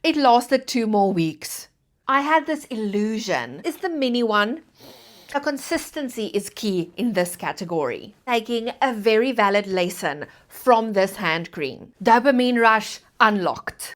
It lasted 2 more weeks. I had this illusion. It's the mini one. So consistency is key in this category. Taking a very valid lesson from this hand cream. Dopamine rush unlocked.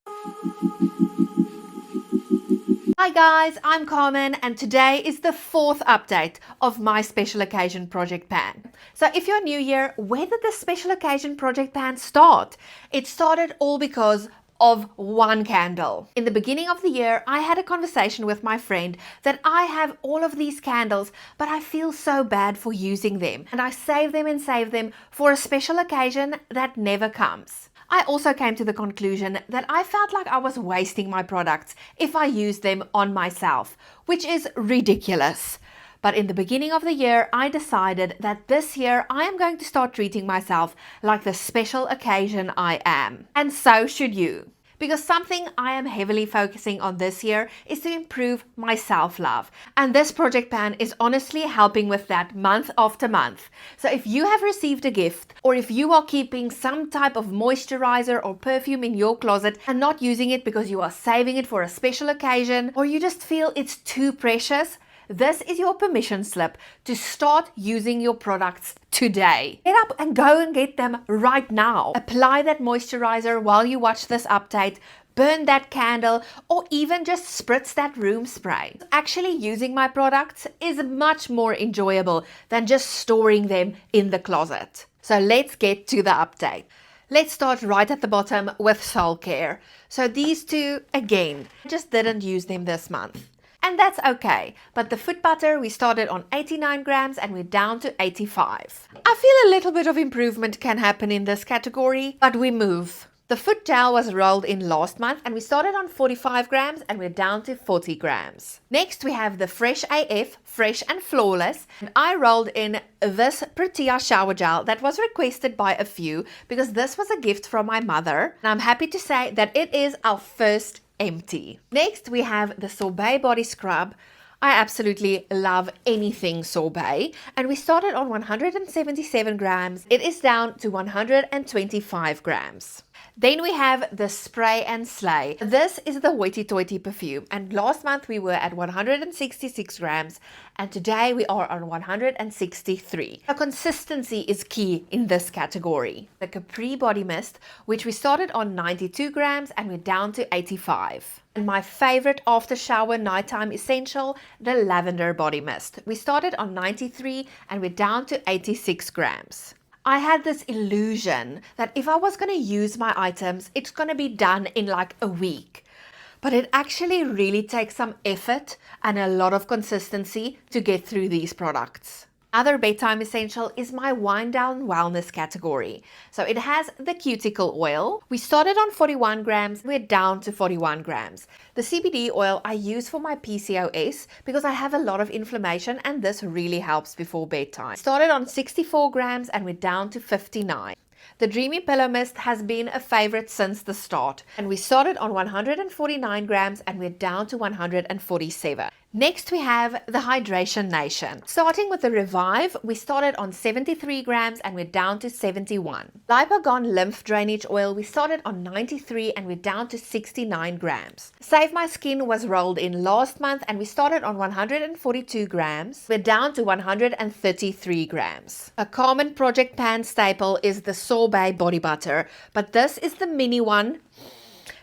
Hi guys, I'm Carmen and today is the 4th update of my special occasion project pan. So if you're new here, where did the special occasion project pan start? It started all because of one candle. In the beginning of the year, I had a conversation with my friend that I have all of these candles, but I feel so bad for using them. And I save them for a special occasion that never comes. I also came to the conclusion that I felt like I was wasting my products if I used them on myself, which is ridiculous. But in the beginning of the year, I decided that this year I am going to start treating myself like the special occasion I am. And so should you. Because something I am heavily focusing on this year is to improve my self-love. And this project pan is honestly helping with that month after month. So if you have received a gift, or if you are keeping some type of moisturizer or perfume in your closet and not using it because you are saving it for a special occasion, or you just feel it's too precious, this is your permission slip to start using your products today. Get up and go and get them right now. Apply that moisturizer while you watch this update, burn that candle, or even just spritz that room spray. Actually using my products is much more enjoyable than just storing them in the closet. So let's get to the update. Let's start right at the bottom with soul care. So these two, again, just didn't use them this month. And that's okay, but the foot butter, we started on 89 grams and we're down to 85. I feel a little bit of improvement can happen in this category, but we move. The foot gel was rolled in last month and we started on 45 grams and we're down to 40 grams. Next we have the Fresh AF, Fresh and Flawless. And I rolled in this Protea shower gel that was requested by a few because this was a gift from my mother. And I'm happy to say that it is our first empty. Next we have the Sorbet body scrub. I absolutely love anything sorbet, and we started on 177 grams. It is down to 125 grams. Then we have the Spray and Slay. This is the Hoity Toity perfume, and last month we were at 166 grams and today we are on 163. So consistency is key in this category. The Capri Body Mist, which we started on 92 grams and we're down to 85. And my favorite after shower nighttime essential, the Lavender Body Mist. We started on 93 and we're down to 86 grams. I had this illusion that if I was going to use my items, it's going to be done in like a week. But it actually really takes some effort and a lot of consistency to get through these products. Other bedtime essential is my wind down wellness category. So it has the cuticle oil. We started on 41 grams, we're down to 41 grams. The CBD oil I use for my PCOS because I have a lot of inflammation and this really helps before bedtime. Started on 64 grams and we're down to 59. The Dreamy Pillow Mist has been a favorite since the start, and we started on 149 grams and we're down to 147. Next we have the Hydration Nation. Starting with the Revive, we started on 73 grams and we're down to 71. Lipogon Lymph Drainage Oil, we started on 93 and we're down to 69 grams. Save My Skin was rolled in last month and we started on 142 grams. We're down to 133 grams. A common project pan staple is the Sorbet Body Butter, but this is the mini one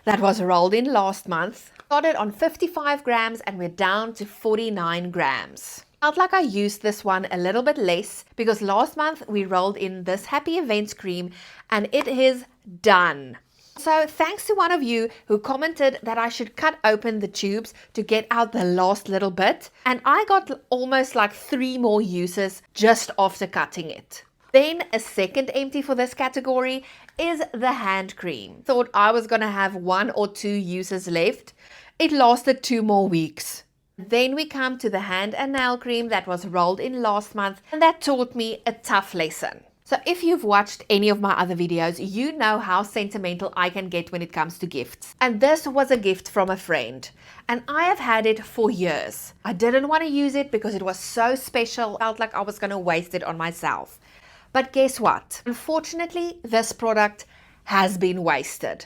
that was rolled in last month. Started on 55 grams and we're down to 49 grams. Felt like I used this one a little bit less because last month we rolled in this Happy Events cream and it is done. So thanks to one of you who commented that I should cut open the tubes to get out the last little bit, and I got almost like 3 more uses just after cutting it. Then a second empty for this category is the hand cream. Thought I was gonna have 1 or 2 uses left. It lasted 2 more weeks. Then we come to the hand and nail cream that was rolled in last month, and that taught me a tough lesson. So if you've watched any of my other videos, you know how sentimental I can get when it comes to gifts. And this was a gift from a friend. And I have had it for years. I didn't want to use it because it was so special. I felt like I was going to waste it on myself. But guess what? Unfortunately, this product has been wasted.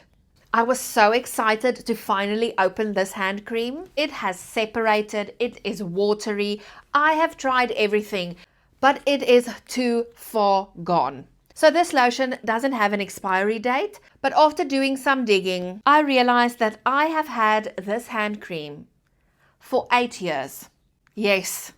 I was so excited to finally open this hand cream. It has separated, it is watery. I have tried everything, but it is too far gone. So this lotion doesn't have an expiry date, but after doing some digging, I realized that I have had this hand cream for 8 years. Yes,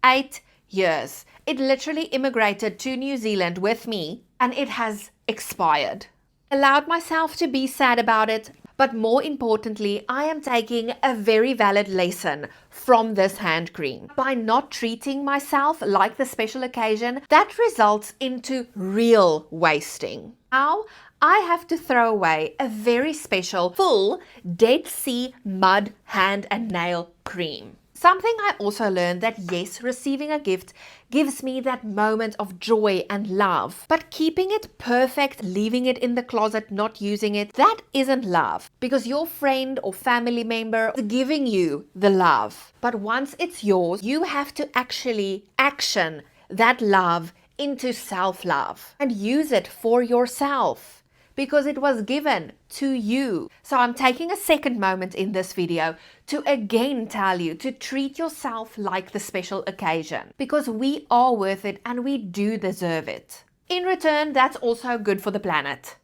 8 years. It literally immigrated to New Zealand with me and it has expired. Allowed myself to be sad about it, but more importantly, I am taking a very valid lesson from this hand cream. By not treating myself like the special occasion, that results into real wasting. Now, I have to throw away a very special full Dead Sea mud hand and nail cream. Something I also learned that yes, receiving a gift gives me that moment of joy and love. But keeping it perfect, leaving it in the closet, not using it, that isn't love. Because your friend or family member is giving you the love. But once it's yours, you have to actually action that love into self-love and use it for yourself. Because it was given to you. So I'm taking a second moment in this video to again tell you to treat yourself like the special occasion. Because we are worth it and we do deserve it. In return, that's also good for the planet.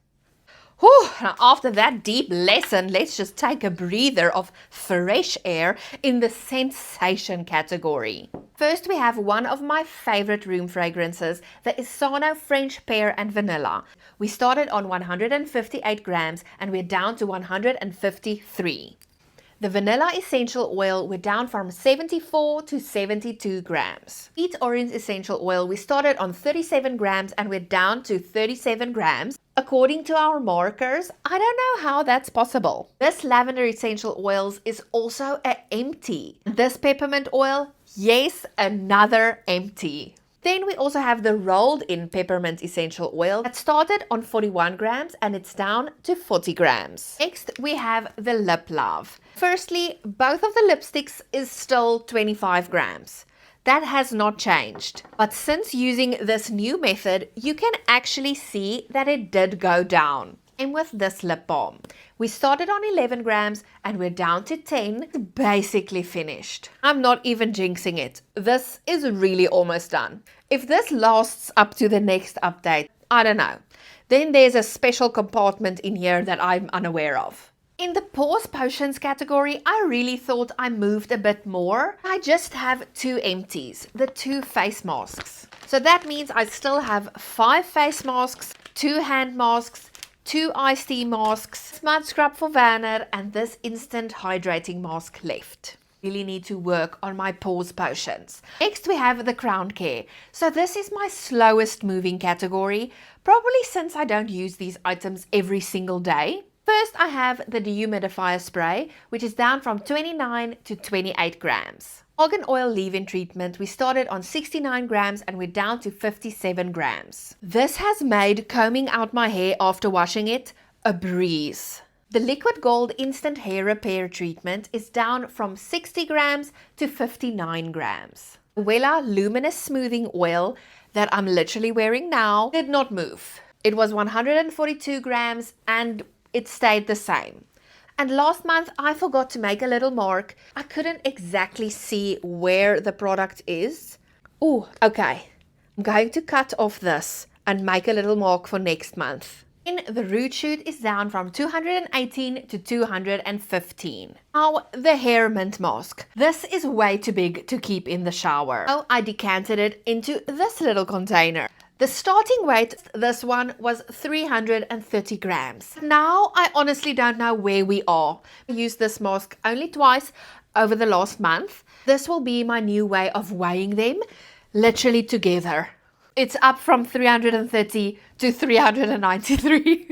Whew, now after that deep lesson, let's just take a breather of fresh air in the Scent-Sation category. First, we have one of my favorite room fragrances, the Isano French Pear and Vanilla. We started on 158 grams and we're down to 153. The vanilla essential oil, we're down from 74 to 72 grams. Sweet orange essential oil, we started on 37 grams and we're down to 37 grams. According to our markers, I don't know how that's possible. This lavender essential oils is also empty. This peppermint oil, yes, another empty. Then we also have the rolled in peppermint essential oil that started on 41 grams and it's down to 40 grams. Next, we have the Lip Love. Firstly, both of the lipsticks is still 25 grams. That has not changed. But since using this new method, you can actually see that it did go down. And with this lip balm, we started on 11 grams and we're down to 10. It's basically finished. I'm not even jinxing it. This is really almost done. If this lasts up to the next update, I don't know. Then there's a special compartment in here that I'm unaware of. In the pause potions category, I really thought I moved a bit more. I just have 2 empties, the 2 face masks. So that means I still have 5 face masks, 2 hand masks, 2 iced tea masks, smudge scrub for Vanner, and this instant hydrating mask left. Really need to work on my pause potions. Next we have the crown care. So this is my slowest moving category, probably since I don't use these items every single day. First I have the dehumidifier spray, which is down from 29 to 28 grams. Argan oil leave-in treatment, we started on 69 grams and we're down to 57 grams. This has made combing out my hair after washing it a breeze. The liquid gold instant hair repair treatment is down from 60 grams to 59 grams. The Wella luminous smoothing oil that I'm literally wearing now did not move. It was 142 grams and it stayed the same. And last month I forgot to make a little mark. I couldn't exactly see where the product is. Oh, okay. I'm going to cut off this and make a little mark for next month. Then the root shoot is down from 218 to 215. Now the hair mint mask. This is way too big to keep in the shower. So I decanted it into this little container. The starting weight, this one, was 330 grams. Now, I honestly don't know where we are. I used this mask only twice over the last month. This will be my new way of weighing them, literally together. It's up from 330 to 393.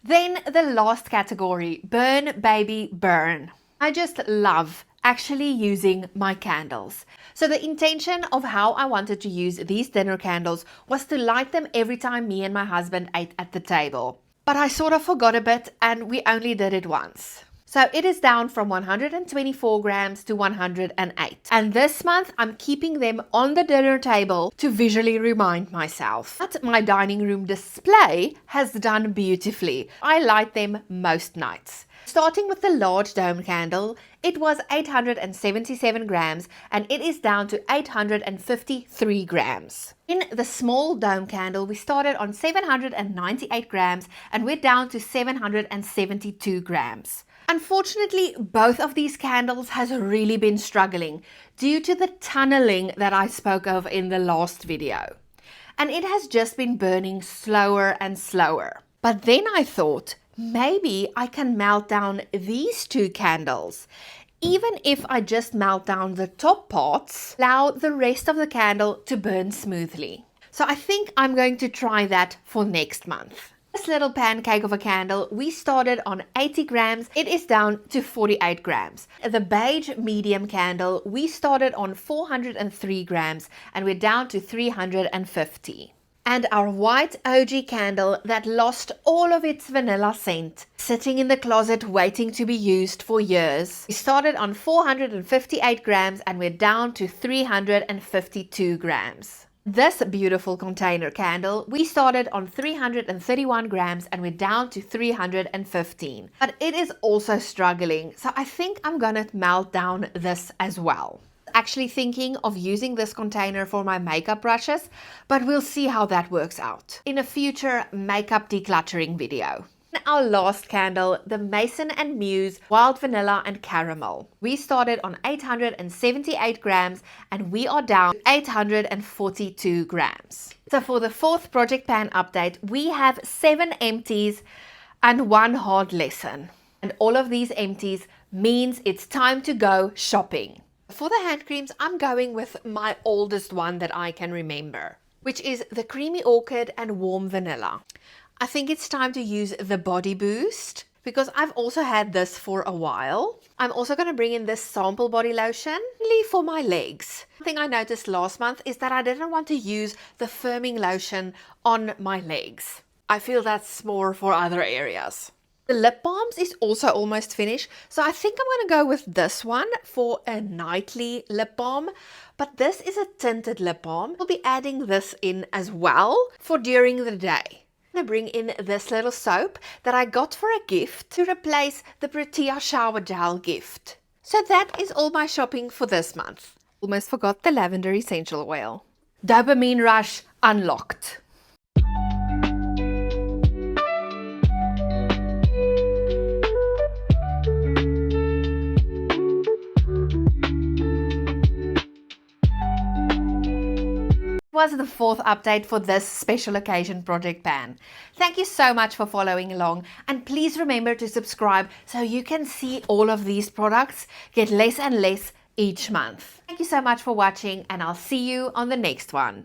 Then the last category, Burn Baby Burn. I just love actually using my candles. So the intention of how I wanted to use these dinner candles was to light them every time me and my husband ate at the table. But I sort of forgot a bit and we only did it once. So it is down from 124 grams to 108. And this month I'm keeping them on the dinner table to visually remind myself. But my dining room display has done beautifully. I light them most nights. Starting with the large dome candle, it was 877 grams and it is down to 853 grams. In the small dome candle, we started on 798 grams and we're down to 772 grams. Unfortunately, both of these candles has really been struggling due to the tunneling that I spoke of in the last video. And it has just been burning slower and slower. But then I thought, maybe I can melt down these two candles. Even if I just melt down the top parts, allow the rest of the candle to burn smoothly. So I think I'm going to try that for next month. This little pancake of a candle, we started on 80 grams. It is down to 48 grams. The beige medium candle, we started on 403 grams and we're down to 350. And our white OG candle that lost all of its vanilla scent, sitting in the closet waiting to be used for years. We started on 458 grams and we're down to 352 grams. This beautiful container candle, we started on 331 grams and we're down to 315. But it is also struggling, so I think I'm gonna melt down this as well. Actually thinking of using this container for my makeup brushes, but we'll see how that works out in a future makeup decluttering video. Our last candle, the Mason & Muse Wild Vanilla and Caramel. We started on 878 grams and we are down to 842 grams. So for the fourth project pan update, we have 7 empties and 1 hard lesson. And all of these empties means it's time to go shopping. For the hand creams, I'm going with my oldest one that I can remember, which is the Creamy Orchid and Warm Vanilla. I think it's time to use the Body Boost because I've also had this for a while. I'm also going to bring in this sample body lotion only for my legs. One thing I noticed last month is that I didn't want to use the firming lotion on my legs. I feel that's more for other areas. The lip balms is also almost finished, so I think I'm going to go with this one for a nightly lip balm. But this is a tinted lip balm. We'll be adding this in as well for during the day. I'm going to bring in this little soap that I got for a gift to replace the Protea shower gel gift. So that is all my shopping for this month. Almost forgot the lavender essential oil. Dopamine rush unlocked. Was the fourth update for this special occasion project pan. Thank you so much for following along, and please remember to subscribe so you can see all of these products get less and less each month. Thank you so much for watching, and I'll see you on the next one.